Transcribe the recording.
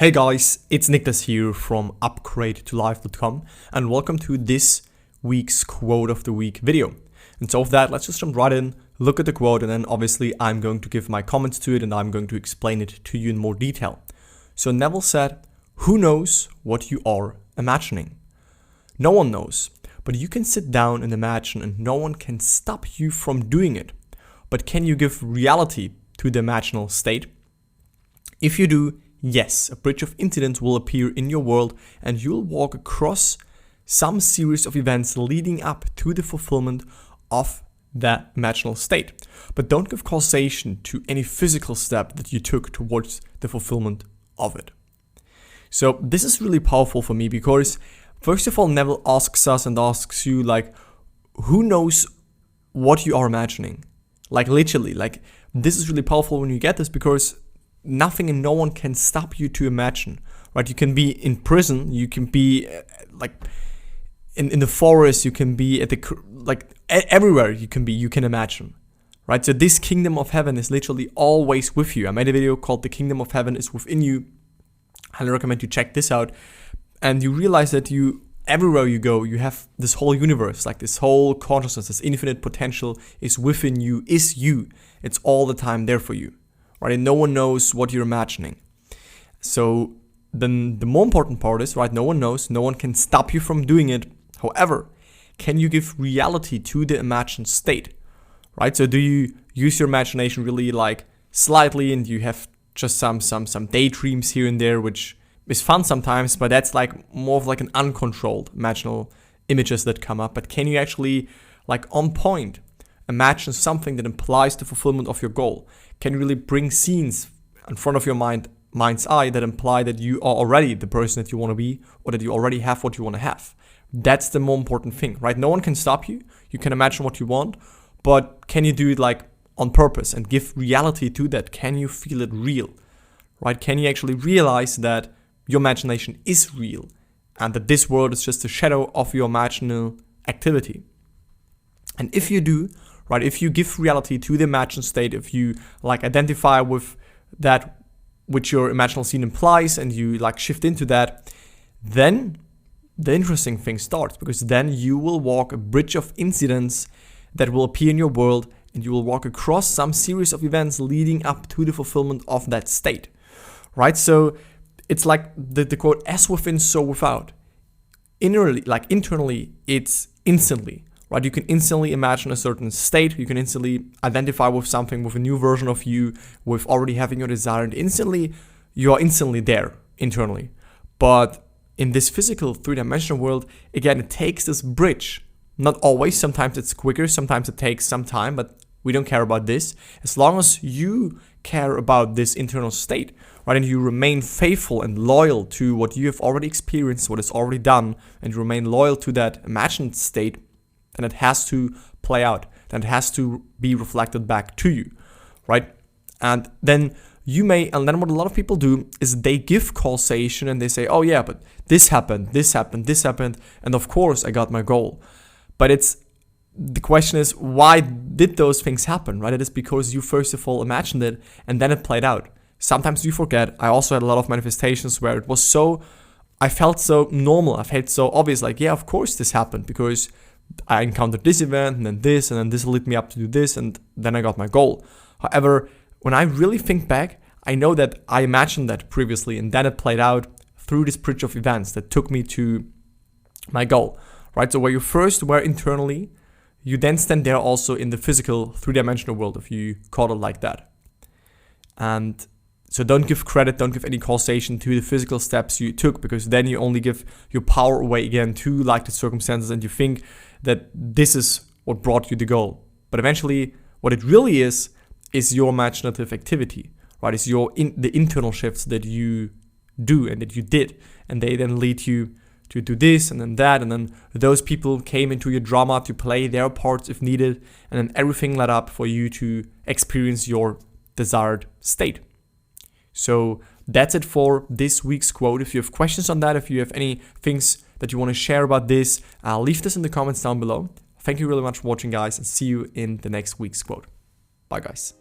Hey guys, it's Niklas here from upgradetolife.com and welcome to this week's quote of the week video. And so with that, let's just jump right in, look at the quote, and then obviously I'm going to give my comments to it and I'm going to explain it to you in more detail. So Neville said, "Who knows what you are imagining?" No one knows, but you can sit down and imagine and no one can stop you from doing it. But can you give reality to the imaginal state? If you do, yes, a bridge of incidents will appear in your world and you'll walk across some series of events leading up to the fulfillment of that imaginal state. But don't give causation to any physical step that you took towards the fulfillment of it. So this is really powerful for me because first of all, Neville asks us and asks you, like, who knows what you are imagining? Like literally, like this is really powerful when you get this because nothing and no one can stop you to imagine, right? You can be in prison, you can be like in the forest, you can be at everywhere you can imagine, right? So this kingdom of heaven is literally always with you. I made a video called "The Kingdom of Heaven is Within You." I highly recommend you check this out. And you realize that everywhere you go, you have this whole universe, like this whole consciousness, this infinite potential is within you, is you. It's all the time there for you. Right? And no one knows what you're imagining. So then the more important part is, right, no one knows, no one can stop you from doing it. However, can you give reality to the imagined state? Right? So do you use your imagination really like slightly and you have just some daydreams here and there, which is fun sometimes, but that's like more of like an uncontrolled imaginal images that come up. But can you actually like on point imagine something that implies the fulfillment of your goal? Can you really bring scenes in front of your mind's eye that imply that you are already the person that you want to be or that you already have what you want to have? That's the more important thing, right? No one can stop you. You can imagine what you want, but can you do it like on purpose and give reality to that? Can you feel it real, right? Can you actually realize that your imagination is real and that this world is just a shadow of your imaginal activity? And if you do, right, if you give reality to the imagined state, if you like identify with that which your imaginal scene implies and you like shift into that, then the interesting thing starts, because then you will walk a bridge of incidents that will appear in your world and you will walk across some series of events leading up to the fulfillment of that state, right? So it's like the quote, "As within, so without." Internally, it's instantly. Right? You can instantly imagine a certain state. You can instantly identify with something, with a new version of you, with already having your desire. And instantly, you are instantly there internally. But in this physical three-dimensional world, again, it takes this bridge. Not always. Sometimes it's quicker. Sometimes it takes some time. But we don't care about this. As long as you care about this internal state, right, and you remain faithful and loyal to what you have already experienced, what is already done, and you remain loyal to that imagined state, then it has to play out, then it has to be reflected back to you, right? And then what a lot of people do is they give causation and they say, oh yeah, but this happened, and of course I got my goal. But the question is, why did those things happen, right? It is because you first of all imagined it and then it played out. Sometimes you forget. I also had a lot of manifestations where I felt so normal, I felt so obvious, like, yeah, of course this happened because I encountered this event and then this led me up to do this and then I got my goal. However, when I really think back, I know that I imagined that previously and then it played out through this bridge of events that took me to my goal, right? So where you first were internally, you then stand there also in the physical three-dimensional world, if you call it like that. And so don't give credit, don't give any causation to the physical steps you took, because then you only give your power away again to like the circumstances and you think that this is what brought you the goal. But eventually, what it really is your imaginative activity, right? It's the internal shifts that you do and that you did. And they then lead you to do this and then that. And then those people came into your drama to play their parts if needed. And then everything led up for you to experience your desired state. So that's it for this week's quote. If you have questions on that, if you have any things that you want to share about this, leave this in the comments down below. Thank you really much for watching, guys, and see you in the next week's quote. Bye, guys.